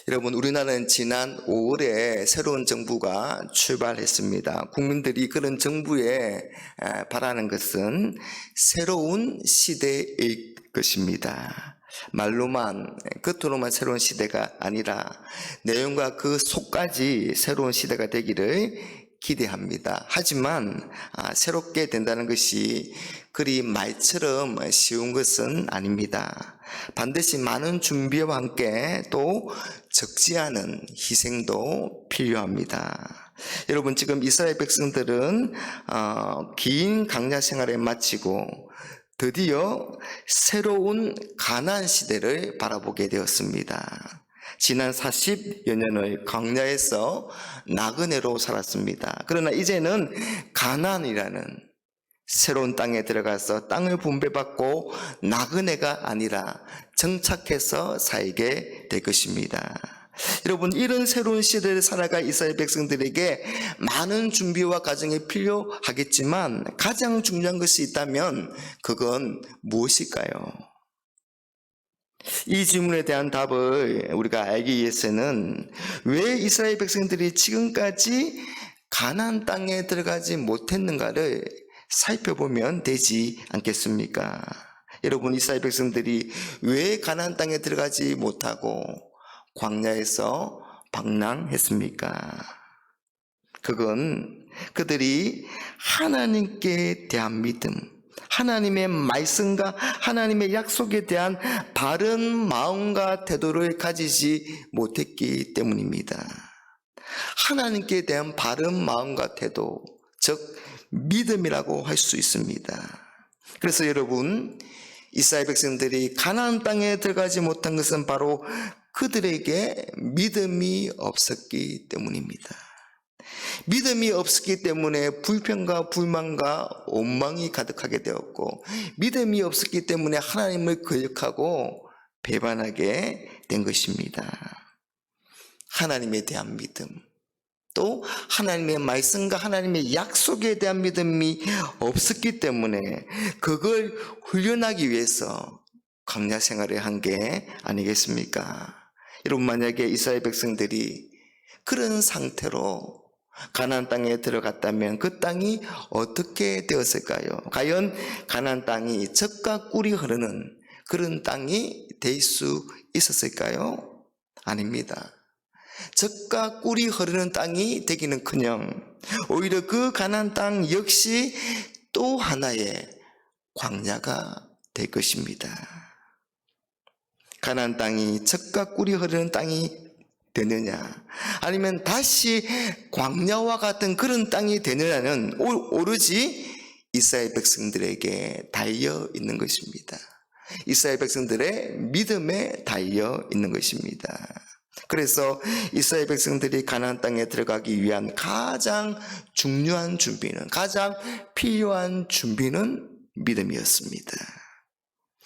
여러분, 우리나라는 지난 5월에 새로운 정부가 출발했습니다. 국민들이 그런 정부에 바라는 것은 새로운 시대일 것입니다. 말로만, 겉으로만 새로운 시대가 아니라 내용과 그 속까지 새로운 시대가 되기를 기대합니다. 하지만 새롭게 된다는 것이 그리 말처럼 쉬운 것은 아닙니다. 반드시 많은 준비와 함께 또 적지 않은 희생도 필요합니다. 여러분, 지금 이스라엘 백성들은 긴 광야 생활을 마치고 드디어 새로운 가나안 시대를 바라보게 되었습니다. 지난 40여 년을 광야에서 나그네로 살았습니다. 그러나 이제는 가나안이라는 새로운 땅에 들어가서 땅을 분배받고 나그네가 아니라 정착해서 살게 될 것입니다. 여러분, 이런 새로운 시대를 살아갈 이스라엘 백성들에게 많은 준비와 과정이 필요하겠지만 가장 중요한 것이 있다면 그건 무엇일까요? 이 질문에 대한 답을 우리가 알기 위해서는 왜 이스라엘 백성들이 지금까지 가나안 땅에 들어가지 못했는가를 살펴보면 되지 않겠습니까? 여러분, 이스라엘 백성들이 왜 가나안 땅에 들어가지 못하고 광야에서 방랑했습니까? 그건 그들이 하나님께 대한 믿음, 하나님의 말씀과 하나님의 약속에 대한 바른 마음과 태도를 가지지 못했기 때문입니다. 하나님께 대한 바른 마음과 태도, 즉 믿음이라고 할 수 있습니다. 그래서 여러분, 이스라엘 백성들이 가나안 땅에 들어가지 못한 것은 바로 그들에게 믿음이 없었기 때문입니다. 믿음이 없었기 때문에 불평과 불만과 원망이 가득하게 되었고, 믿음이 없었기 때문에 하나님을 거역하고 배반하게 된 것입니다. 하나님에 대한 믿음, 또 하나님의 말씀과 하나님의 약속에 대한 믿음이 없었기 때문에 그걸 훈련하기 위해서 광야 생활을 한 게 아니겠습니까? 여러분, 만약에 이스라엘 백성들이 그런 상태로 가나안 땅에 들어갔다면 그 땅이 어떻게 되었을까요? 과연 가나안 땅이 젖과 꿀이 흐르는 그런 땅이 될 수 있었을까요? 아닙니다. 젖과 꿀이 흐르는 땅이 되기는커녕 오히려 그 가나안 땅 역시 또 하나의 광야가 될 것입니다. 가나안 땅이 젖과 꿀이 흐르는 땅이 되느냐, 아니면 다시 광야와 같은 그런 땅이 되느냐는 오로지 이스라엘 백성들에게 달려 있는 것입니다. 이스라엘 백성들의 믿음에 달려 있는 것입니다. 그래서 이스라엘 백성들이 가나안 땅에 들어가기 위한 가장 중요한 준비는, 가장 필요한 준비는 믿음이었습니다.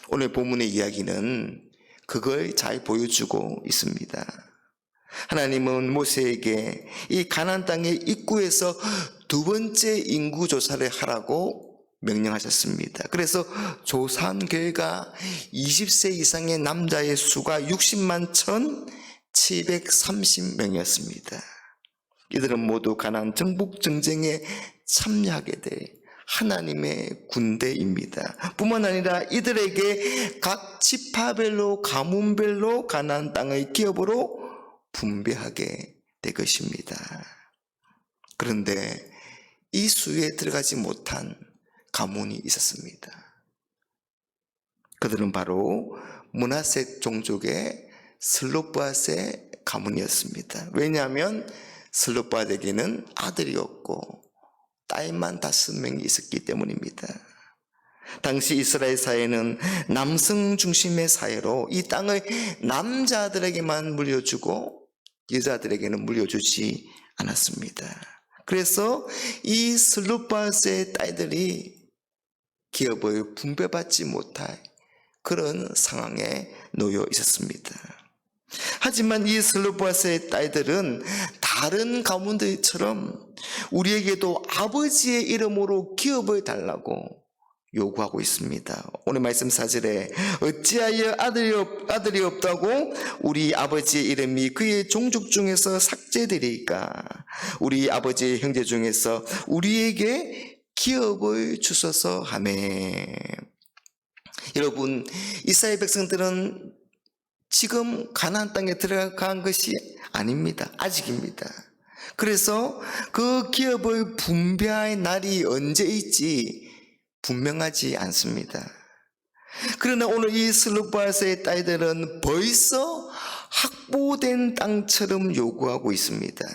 오늘 본문의 이야기는 그걸 잘 보여주고 있습니다. 하나님은 모세에게 이 가나안 땅의 입구에서 두 번째 인구 조사를 하라고 명령하셨습니다. 그래서 조사한 결과 20세 이상의 남자의 수가 60만 1,730명이었습니다. 이들은 모두 가나안 정복 전쟁에 참여하게 될 하나님의 군대입니다. 뿐만 아니라 이들에게 각 지파별로, 가문별로 가나안 땅의 기업으로 분배하게 될 것입니다. 그런데 이 수에 들어가지 못한 가문이 있었습니다. 그들은 바로 므낫세 종족의 슬롯보앗의 가문이었습니다. 왜냐하면 슬롯보앗에게는 아들이 없고 딸만 5명이 있었기 때문입니다. 당시 이스라엘 사회는 남성 중심의 사회로 이 땅을 남자들에게만 물려주고 여자들에게는 물려주지 않았습니다. 그래서 이 슬롯보앗의 딸들이 기업을 분배받지 못할 그런 상황에 놓여 있었습니다. 하지만 이 슬롯보앗의 딸들은 다른 가문들처럼 우리에게도 아버지의 이름으로 기업을 달라고 요구하고 있습니다. 오늘 말씀 4절에 어찌하여 아들이 없다고 우리 아버지의 이름이 그의 종족 중에서 삭제되리까? 우리 아버지의 형제 중에서 우리에게 기업을 주소서 하매. 여러분, 이스라엘 백성들은 지금 가나안 땅에 들어간 것이 아닙니다. 아직입니다. 그래서 그 기업을 분배할 날이 언제일지 분명하지 않습니다. 그러나 오늘 이 슬룹바스의 딸들은 벌써 확보된 땅처럼 요구하고 있습니다.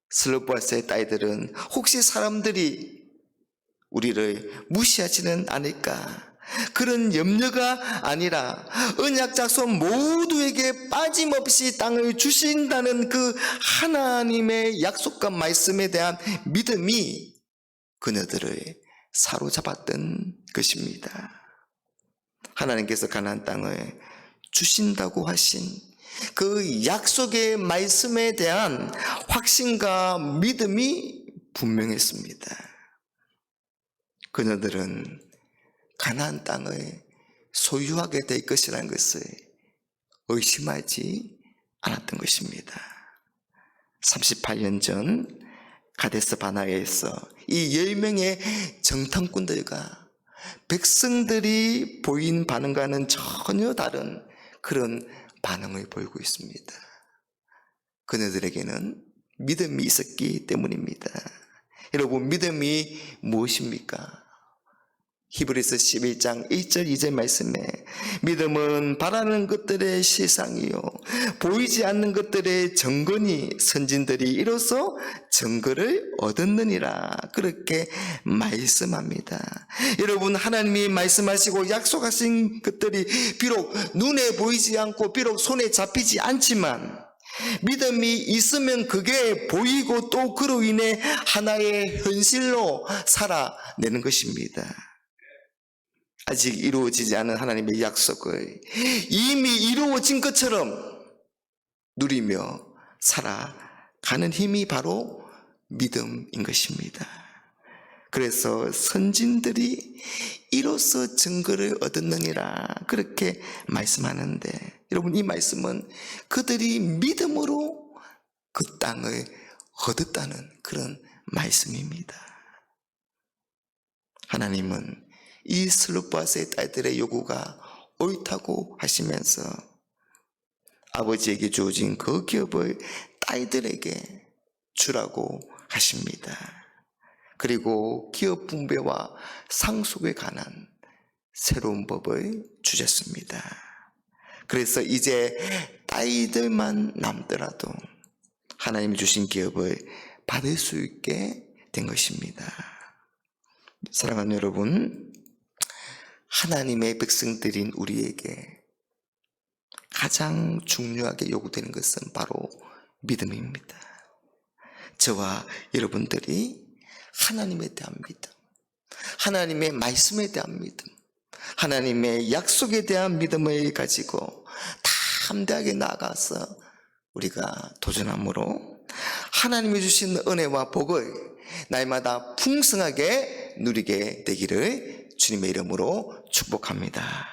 슬룹바스의 딸들은 혹시 사람들이 우리를 무시하지는 않을까? 그런 염려가 아니라 언약 작성 모두에게 빠짐없이 땅을 주신다는 그 하나님의 약속과 말씀에 대한 믿음이 그녀들을 사로잡았던 것입니다. 하나님께서 가나안 땅을 주신다고 하신 그 약속의 말씀에 대한 확신과 믿음이 분명했습니다. 그녀들은 가나안 땅을 소유하게 될 것이라는 것을 의심하지 않았던 것입니다. 38년 전 가데스 바나에서 이 10명의 정탐꾼들과 백성들이 보인 반응과는 전혀 다른 그런 반응을 보이고 있습니다. 그녀들에게는 믿음이 있었기 때문입니다. 여러분, 믿음이 무엇입니까? 히브리서 11장 1절 2절 말씀에 믿음은 바라는 것들의 실상이요 보이지 않는 것들의 증거니 선진들이 이로써 증거를 얻었느니라 그렇게 말씀합니다. 여러분, 하나님이 말씀하시고 약속하신 것들이 비록 눈에 보이지 않고 비록 손에 잡히지 않지만 믿음이 있으면 그게 보이고 또 그로 인해 하나의 현실로 살아내는 것입니다. 아직 이루어지지 않은 하나님의 약속을 이미 이루어진 것처럼 누리며 살아가는 힘이 바로 믿음인 것입니다. 그래서 선진들이 이로써 증거를 얻었느니라 그렇게 말씀하는데, 여러분, 이 말씀은 그들이 믿음으로 그 땅을 얻었다는 그런 말씀입니다. 하나님은 이 슬룹바스의 딸들의 요구가 옳다고 하시면서 아버지에게 주어진 그 기업을 딸들에게 주라고 하십니다. 그리고 기업 분배와 상속에 관한 새로운 법을 주셨습니다. 그래서 이제 딸들만 남더라도 하나님이 주신 기업을 받을 수 있게 된 것입니다. 사랑하는 여러분, 하나님의 백성들인 우리에게 가장 중요하게 요구되는 것은 바로 믿음입니다. 저와 여러분들이 하나님에 대한 믿음, 하나님의 말씀에 대한 믿음, 하나님의 약속에 대한 믿음을 가지고 담대하게 나아가서 우리가 도전함으로 하나님이 주신 은혜와 복을 날마다 풍성하게 누리게 되기를 주님의 이름으로 축복합니다.